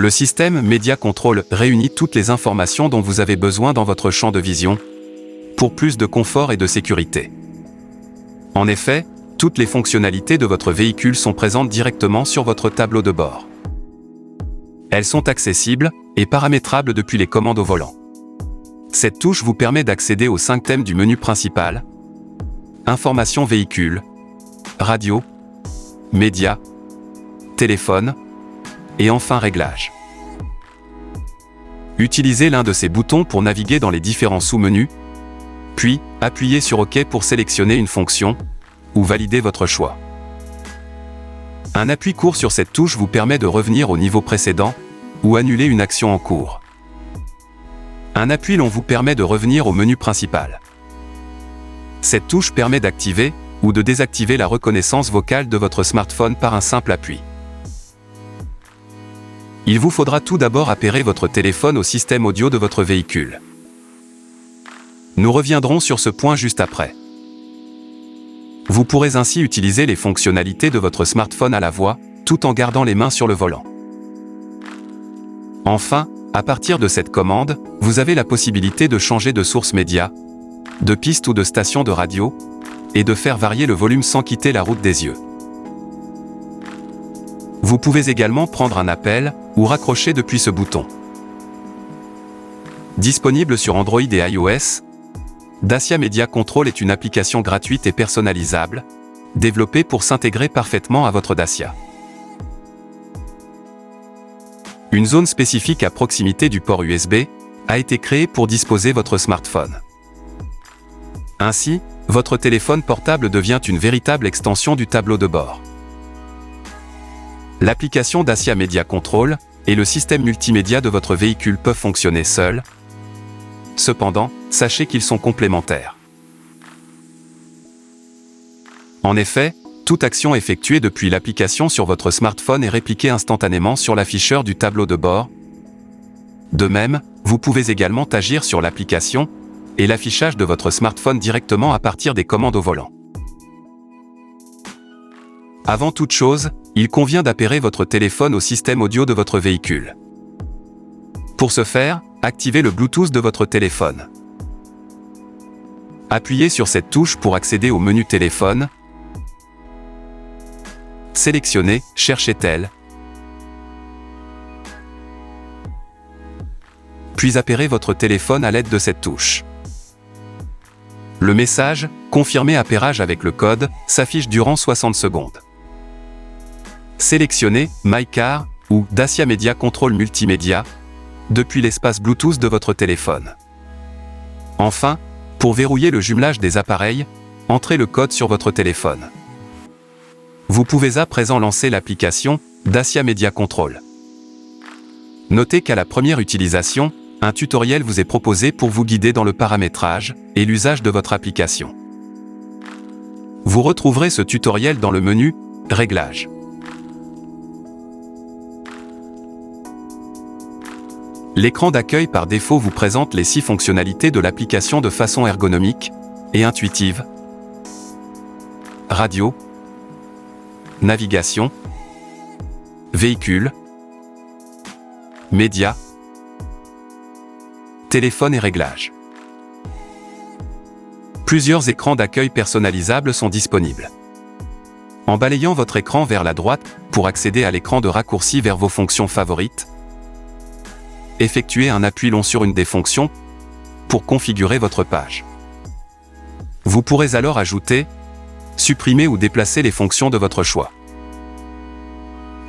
Le système Media Control réunit toutes les informations dont vous avez besoin dans votre champ de vision, pour plus de confort et de sécurité. En effet, toutes les fonctionnalités de votre véhicule sont présentes directement sur votre tableau de bord. Elles sont accessibles et paramétrables depuis les commandes au volant. Cette touche vous permet d'accéder aux 5 thèmes du menu principal: Information véhicule, radio, médias, téléphone, et enfin Réglages. Utilisez l'un de ces boutons pour naviguer dans les différents sous-menus, puis appuyez sur OK pour sélectionner une fonction ou valider votre choix. Un appui court sur cette touche vous permet de revenir au niveau précédent ou annuler une action en cours. Un appui long vous permet de revenir au menu principal. Cette touche permet d'activer ou de désactiver la reconnaissance vocale de votre smartphone par un simple appui. Il vous faudra tout d'abord appairer votre téléphone au système audio de votre véhicule. Nous reviendrons sur ce point juste après. Vous pourrez ainsi utiliser les fonctionnalités de votre smartphone à la voix, tout en gardant les mains sur le volant. Enfin, à partir de cette commande, vous avez la possibilité de changer de source média, de piste ou de station de radio, et de faire varier le volume sans quitter la route des yeux. Vous pouvez également prendre un appel ou raccrocher depuis ce bouton. Disponible sur Android et iOS, Dacia Media Control est une application gratuite et personnalisable, développée pour s'intégrer parfaitement à votre Dacia. Une zone spécifique à proximité du port USB a été créée pour disposer votre smartphone. Ainsi, votre téléphone portable devient une véritable extension du tableau de bord. L'application Dacia Media Control et le système multimédia de votre véhicule peuvent fonctionner seuls. Cependant, sachez qu'ils sont complémentaires. En effet, toute action effectuée depuis l'application sur votre smartphone est répliquée instantanément sur l'afficheur du tableau de bord. De même, vous pouvez également agir sur l'application et l'affichage de votre smartphone directement à partir des commandes au volant. Avant toute chose, il convient d'appairer votre téléphone au système audio de votre véhicule. Pour ce faire, activez le Bluetooth de votre téléphone. Appuyez sur cette touche pour accéder au menu téléphone. Sélectionnez « Cherchez-tel » puis appairez votre téléphone à l'aide de cette touche. Le message « Confirmer appairage avec le code » s'affiche durant 60 secondes. Sélectionnez « My Car » ou « Dacia Media Control Multimédia » depuis l'espace Bluetooth de votre téléphone. Enfin, pour verrouiller le jumelage des appareils, entrez le code sur votre téléphone. Vous pouvez à présent lancer l'application Dacia Media Control. Notez qu'à la première utilisation, un tutoriel vous est proposé pour vous guider dans le paramétrage et l'usage de votre application. Vous retrouverez ce tutoriel dans le menu Réglages. L'écran d'accueil par défaut vous présente les 6 fonctionnalités de l'application de façon ergonomique et intuitive. Radio, navigation, véhicule, médias, téléphone et réglages. Plusieurs écrans d'accueil personnalisables sont disponibles. En balayant votre écran vers la droite pour accéder à l'écran de raccourci vers vos fonctions favorites, effectuez un appui long sur une des fonctions pour configurer votre page. Vous pourrez alors ajouter, supprimer ou déplacer les fonctions de votre choix.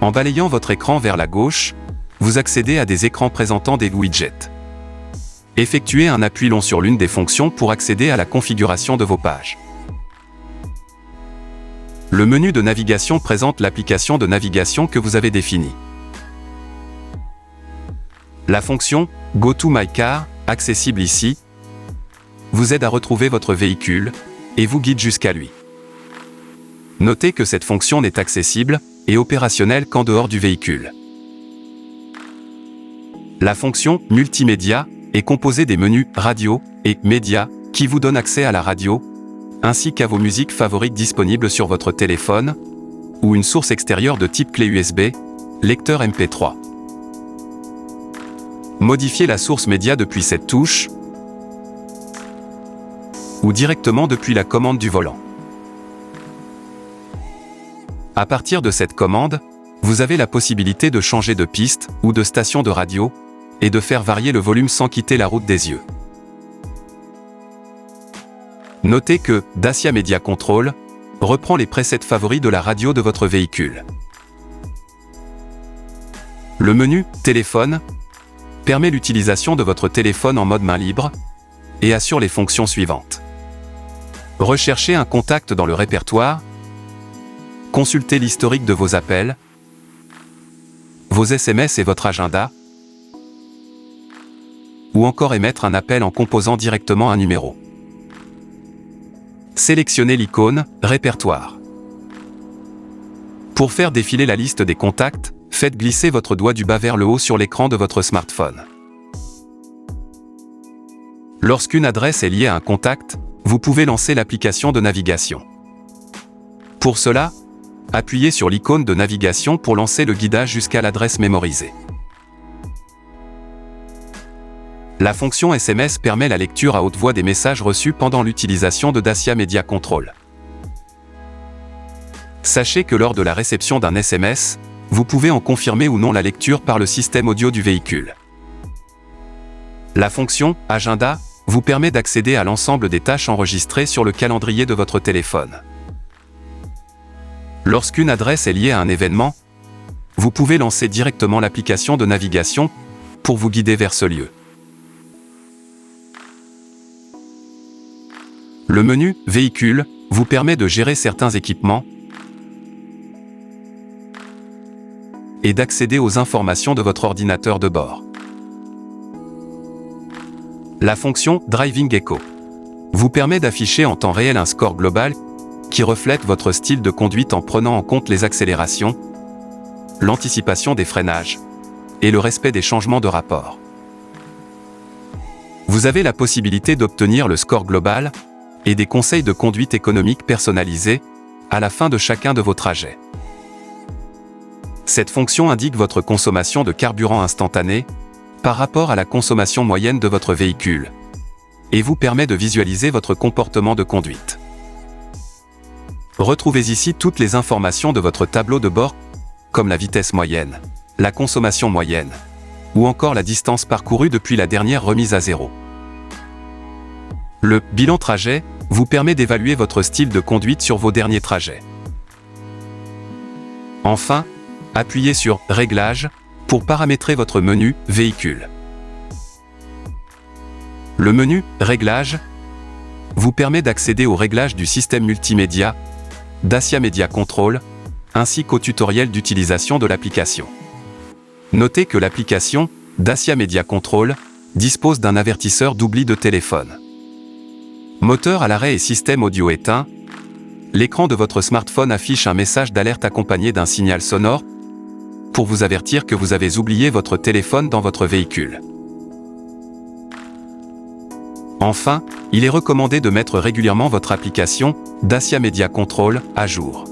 En balayant votre écran vers la gauche, vous accédez à des écrans présentant des widgets. Effectuez un appui long sur l'une des fonctions pour accéder à la configuration de vos pages. Le menu de navigation présente l'application de navigation que vous avez définie. La fonction « Go to my car », accessible ici, vous aide à retrouver votre véhicule et vous guide jusqu'à lui. Notez que cette fonction n'est accessible et opérationnelle qu'en dehors du véhicule. La fonction « Multimédia » est composée des menus « Radio » et « Médias » qui vous donnent accès à la radio, ainsi qu'à vos musiques favorites disponibles sur votre téléphone, ou une source extérieure de type clé USB, lecteur MP3. Modifiez la source média depuis cette touche ou directement depuis la commande du volant. À partir de cette commande, vous avez la possibilité de changer de piste ou de station de radio et de faire varier le volume sans quitter la route des yeux. Notez que Dacia Media Control reprend les presets favoris de la radio de votre véhicule. Le menu « Téléphone » permet l'utilisation de votre téléphone en mode main libre et assure les fonctions suivantes. Recherchez un contact dans le répertoire, consultez l'historique de vos appels, vos SMS et votre agenda, ou encore émettre un appel en composant directement un numéro. Sélectionnez l'icône « Répertoire ». Pour faire défiler la liste des contacts, faites glisser votre doigt du bas vers le haut sur l'écran de votre smartphone. Lorsqu'une adresse est liée à un contact, vous pouvez lancer l'application de navigation. Pour cela, appuyez sur l'icône de navigation pour lancer le guidage jusqu'à l'adresse mémorisée. La fonction SMS permet la lecture à haute voix des messages reçus pendant l'utilisation de Dacia Media Control. Sachez que lors de la réception d'un SMS, vous pouvez en confirmer ou non la lecture par le système audio du véhicule. La fonction « Agenda » vous permet d'accéder à l'ensemble des tâches enregistrées sur le calendrier de votre téléphone. Lorsqu'une adresse est liée à un événement, vous pouvez lancer directement l'application de navigation pour vous guider vers ce lieu. Le menu « Véhicule » vous permet de gérer certains équipements et d'accéder aux informations de votre ordinateur de bord. La fonction « Driving Echo » vous permet d'afficher en temps réel un score global qui reflète votre style de conduite en prenant en compte les accélérations, l'anticipation des freinages et le respect des changements de rapport. Vous avez la possibilité d'obtenir le score global et des conseils de conduite économique personnalisés à la fin de chacun de vos trajets. Cette fonction indique votre consommation de carburant instantanée par rapport à la consommation moyenne de votre véhicule et vous permet de visualiser votre comportement de conduite. Retrouvez ici toutes les informations de votre tableau de bord, comme la vitesse moyenne, la consommation moyenne, ou encore la distance parcourue depuis la dernière remise à zéro. Le « bilan trajet » vous permet d'évaluer votre style de conduite sur vos derniers trajets. Enfin, appuyez sur « Réglages » pour paramétrer votre menu « Véhicule ». Le menu « Réglages » vous permet d'accéder aux réglages du système multimédia Dacia Media Control, ainsi qu'au tutoriel d'utilisation de l'application. Notez que l'application Dacia Media Control dispose d'un avertisseur d'oubli de téléphone. Moteur à l'arrêt et système audio éteint, l'écran de votre smartphone affiche un message d'alerte accompagné d'un signal sonore pour vous avertir que vous avez oublié votre téléphone dans votre véhicule. Enfin, il est recommandé de mettre régulièrement votre application Dacia Media Control à jour.